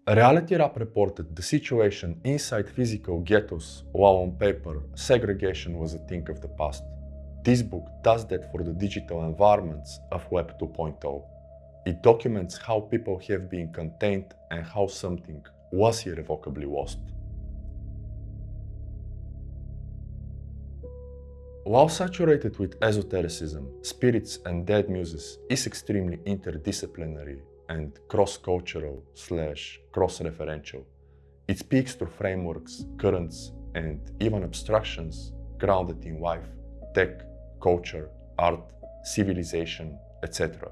Reality Rap reported the situation inside physical ghettos, while on paper, segregation was a thing of the past. This book does that for the digital environments of Web 2.0. It documents how people have been contained and how something was irrevocably lost. While saturated with esotericism, spirits and dead muses is extremely interdisciplinary and cross-cultural / cross-referential. It speaks to frameworks, currents, and even abstractions grounded in life, tech, culture, art, civilization, etc.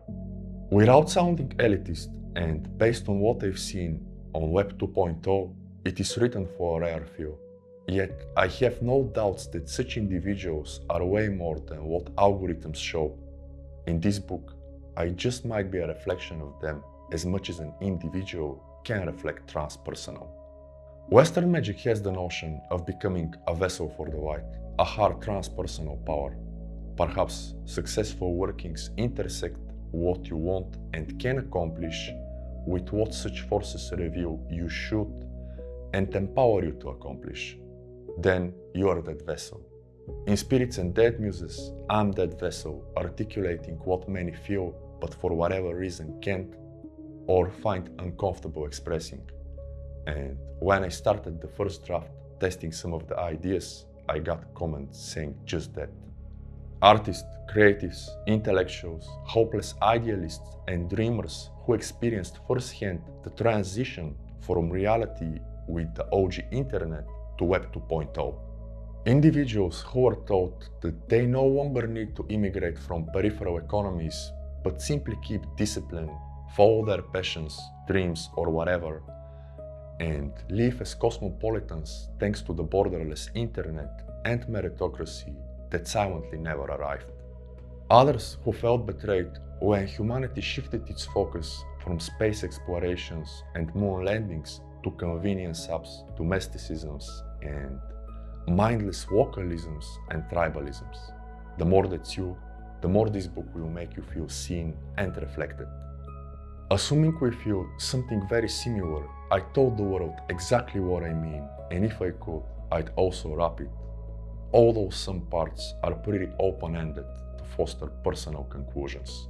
Without sounding elitist and based on what I've seen on Web 2.0, it is written for a rare few. Yet I have no doubts that such individuals are way more than what algorithms show. In this book, I just might be a reflection of them as much as an individual can reflect transpersonal. Western magic has the notion of becoming a vessel for the light, a hard transpersonal power. Perhaps successful workings intersect what you want and can accomplish with what such forces reveal you should and empower you to accomplish. Then you are that vessel. In Spirits and Dead Muses, I'm that vessel articulating what many feel but for whatever reason can't or find uncomfortable expressing. And when I started the first draft testing some of the ideas, I got comments saying just that. Artists, creatives, intellectuals, hopeless idealists, and dreamers who experienced firsthand the transition from reality with the OG internet to Web 2.0. Individuals who are taught that they no longer need to immigrate from peripheral economies, but simply keep discipline, follow their passions, dreams, or whatever, and live as cosmopolitans thanks to the borderless internet and meritocracy that silently never arrived. Others who felt betrayed when humanity shifted its focus from space explorations and moon landings to convenience apps, domesticisms, and mindless localisms and tribalisms. The more that's you, the more this book will make you feel seen and reflected. Assuming we feel something very similar, I told the world exactly what I mean, and if I could, I'd also wrap it. Although some parts are pretty open-ended to foster personal conclusions.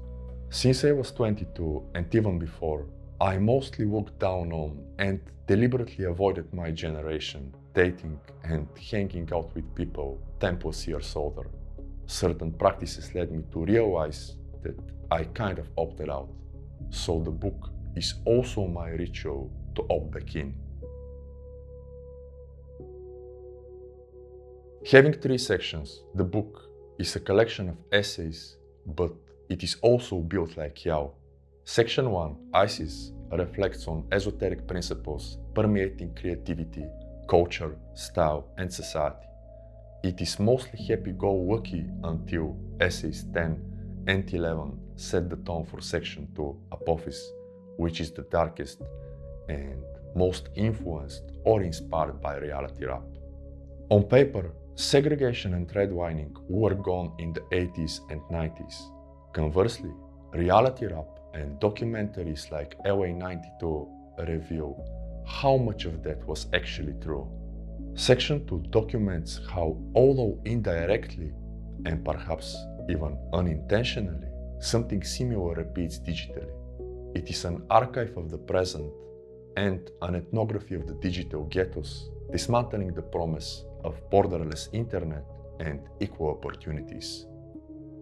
Since I was 22 and even before, I mostly looked down on and deliberately avoided my generation, dating and hanging out with people 10+ years older. Certain practices led me to realize that I kind of opted out. So the book is also my ritual to opt back in. Having 3 sections, the book is a collection of essays, but it is also built like Yao. Section 1, Isis, reflects on esoteric principles permeating creativity, culture, style, and society. It is mostly happy-go-lucky until essays 10 and 11 set the tone for section 2, Apophis, which is the darkest and most influenced or inspired by reality rap. On paper, segregation and redlining were gone in the 80s and 90s. Conversely, reality rap and documentaries like LA92 reveal how much of that was actually true. Section 2 documents how, although indirectly and perhaps even unintentionally, something similar repeats digitally. It is an archive of the present and an ethnography of the digital ghettos, dismantling the promise of borderless internet and equal opportunities.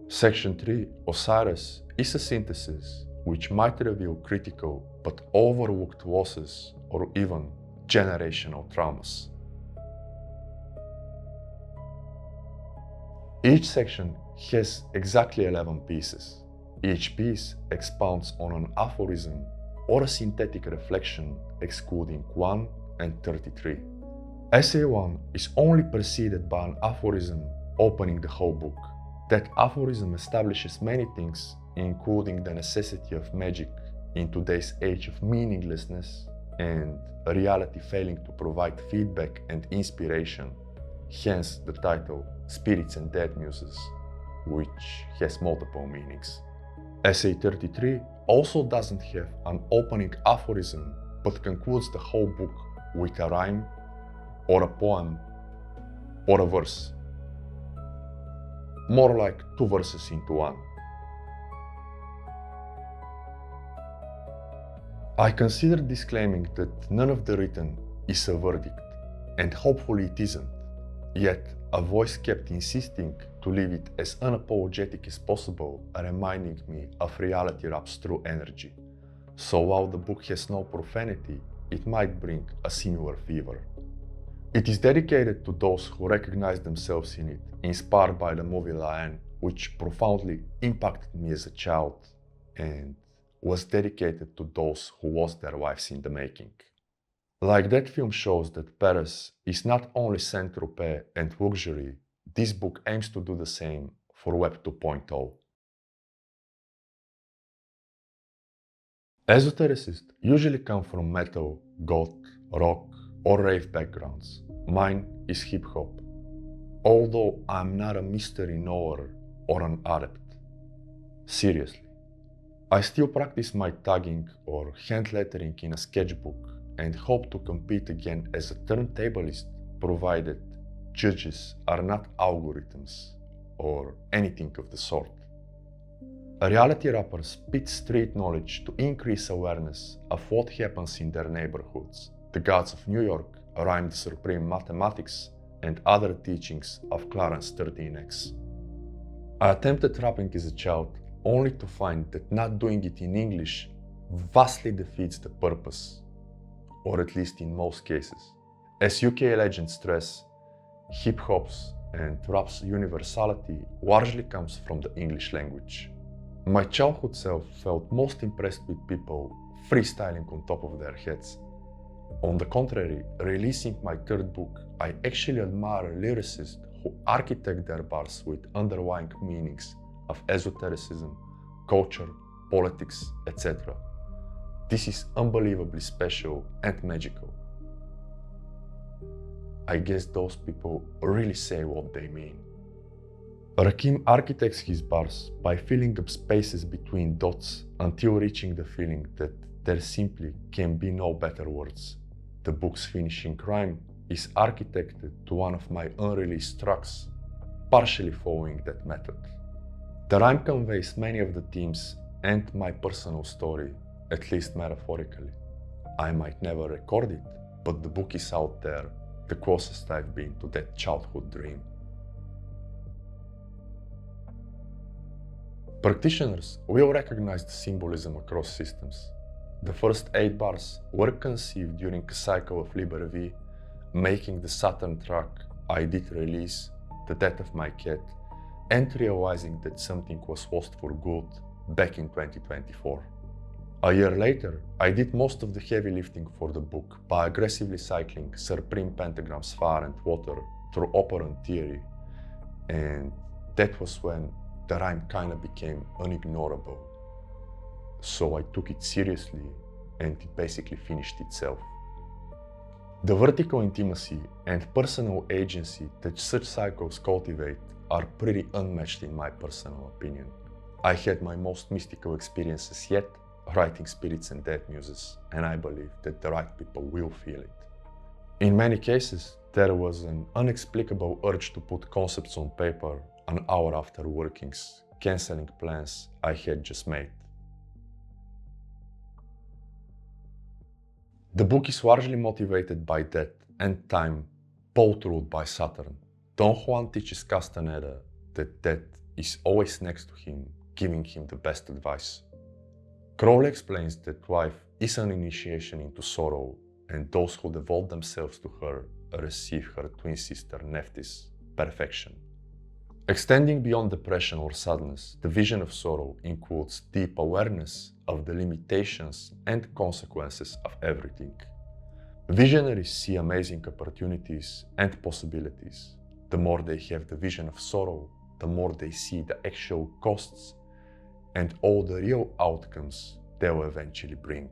Section 3, Osiris, is a synthesis which might reveal critical but overlooked losses or even generational traumas. Each section has exactly 11 pieces. Each piece expounds on an aphorism or a synthetic reflection excluding 1 and 33. Essay 1 is only preceded by an aphorism opening the whole book. That aphorism establishes many things, including the necessity of magic in today's age of meaninglessness and reality failing to provide feedback and inspiration, hence the title Spirits and Dead Muses, which has multiple meanings. Essay 33 also doesn't have an opening aphorism, but concludes the whole book with a rhyme, or a poem, or a verse. More like two verses into one. I consider disclaiming that none of the written is a verdict, and hopefully it isn't, yet a voice kept insisting to leave it as unapologetic as possible, reminding me of reality rap's true energy. So while the book has no profanity, it might bring a similar fever. It is dedicated to those who recognize themselves in it, inspired by the movie Lion, which profoundly impacted me as a child, and was dedicated to those who lost their wives in the making. Like that film shows that Paris is not only Saint-Tropez and luxury, this book aims to do the same for Web 2.0. Esotericists usually come from metal, goth, rock, or rave backgrounds. Mine is hip-hop. Although I'm not a mystery knower or an adept. Seriously. I still practice my tagging or hand lettering in a sketchbook and hope to compete again as a turntablist, provided judges are not algorithms or anything of the sort. A reality rapper spits street knowledge to increase awareness of what happens in their neighborhoods. The gods of New York rhyme the supreme mathematics and other teachings of Clarence 13X. I attempted rapping as a child only to find that not doing it in English vastly defeats the purpose, or at least in most cases. As UK legends stress, hip-hop's and rap's universality largely comes from the English language. My childhood self felt most impressed with people freestyling on top of their heads. On the contrary, releasing my third book, I actually admire lyricists who architect their bars with underlying meanings of esotericism, culture, politics, etc. This is unbelievably special and magical. I guess those people really say what they mean. Rakim architects his bars by filling up spaces between dots until reaching the feeling that there simply can be no better words. The book's finishing rhyme is architected to one of my unreleased tracks, partially following that method. The rhyme conveys many of the themes and my personal story, at least metaphorically. I might never record it, but the book is out there, the closest I've been to that childhood dream. Practitioners will recognize the symbolism across systems. The first 8 bars were conceived during a cycle of Liber V, making the Saturn track I did release, The Death of My Cat, and realizing that something was lost for good back in 2024. A year later, I did most of the heavy lifting for the book by aggressively cycling supreme pentagrams fire and water through operant theory, and that was when the rhyme kinda became unignorable. So I took it seriously and it basically finished itself. The vertical intimacy and personal agency that such cycles cultivate are pretty unmatched in my personal opinion. I had my most mystical experiences yet writing Spirits and Dead Muses, and I believe that the right people will feel it. In many cases, there was an inexplicable urge to put concepts on paper an hour after workings, cancelling plans I had just made. The book is largely motivated by death and time, both ruled by Saturn. Don Juan teaches Castaneda that death is always next to him, giving him the best advice. Crowley explains that life is an initiation into sorrow, and those who devote themselves to her receive her twin sister Nephthys' perfection. Extending beyond depression or sadness, the vision of sorrow includes deep awareness of the limitations and consequences of everything. Visionaries see amazing opportunities and possibilities. The more they have the vision of sorrow, the more they see the actual costs and all the real outcomes they'll eventually bring.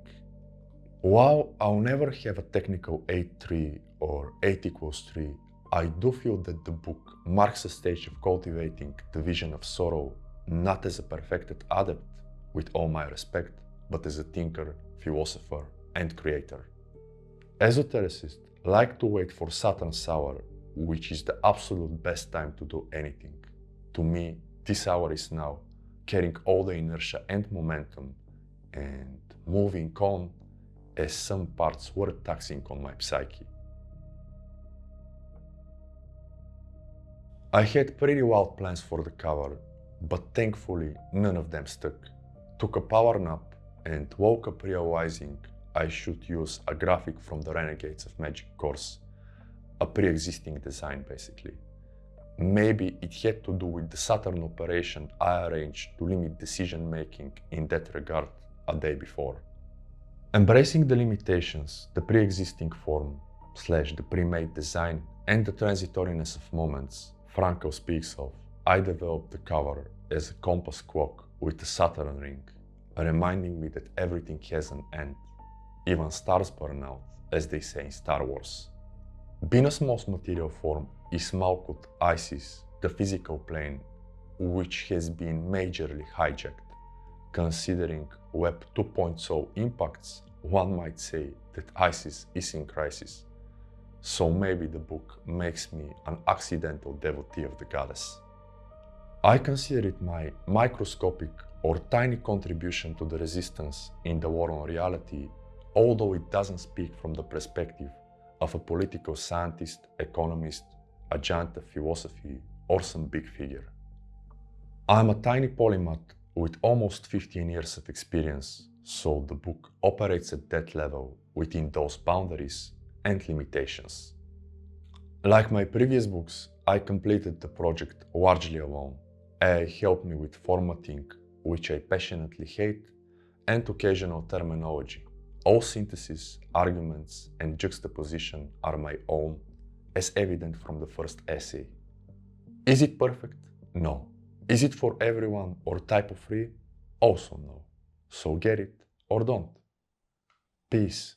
While I'll never have a technical 8-3 or 8=3, I do feel that the book marks a stage of cultivating the vision of sorrow, not as a perfected adept, with all my respect, but as a thinker, philosopher, and creator. Esotericists like to wait for Saturn's hour, which is the absolute best time to do anything. To me, this hour is now, carrying all the inertia and momentum and moving on, as some parts were taxing on my psyche. I had pretty wild plans for the cover, but thankfully none of them stuck. Took a power nap and woke up realizing I should use a graphic from the Renegades of Magick course, a pre-existing design basically. Maybe it had to do with the Saturn operation I arranged to limit decision making in that regard a day before. Embracing the limitations, the pre-existing form / the pre-made design and the transitoriness of moments Franco speaks of, I developed the cover as a compass clock with a Saturn ring, reminding me that everything has an end, even stars burn out, as they say in Star Wars. Being a small material form is Malkuth Isis, the physical plane, which has been majorly hijacked. Considering Web 2.0 impacts, one might say that Isis is in crisis. So maybe the book makes me an accidental devotee of the goddess. I consider it my microscopic or tiny contribution to the resistance in the war on reality, although it doesn't speak from the perspective of a political scientist, economist, a giant of philosophy, or some big figure. I'm a tiny polymath with almost 15 years of experience, so the book operates at that level within those boundaries and limitations. Like my previous books, I completed the project largely alone. AI helped me with formatting, which I passionately hate, and occasional terminology. All synthesis, arguments, and juxtaposition are my own, as evident from the first essay. Is it perfect? No. Is it for everyone or type of read? Also no. So get it or don't. Peace.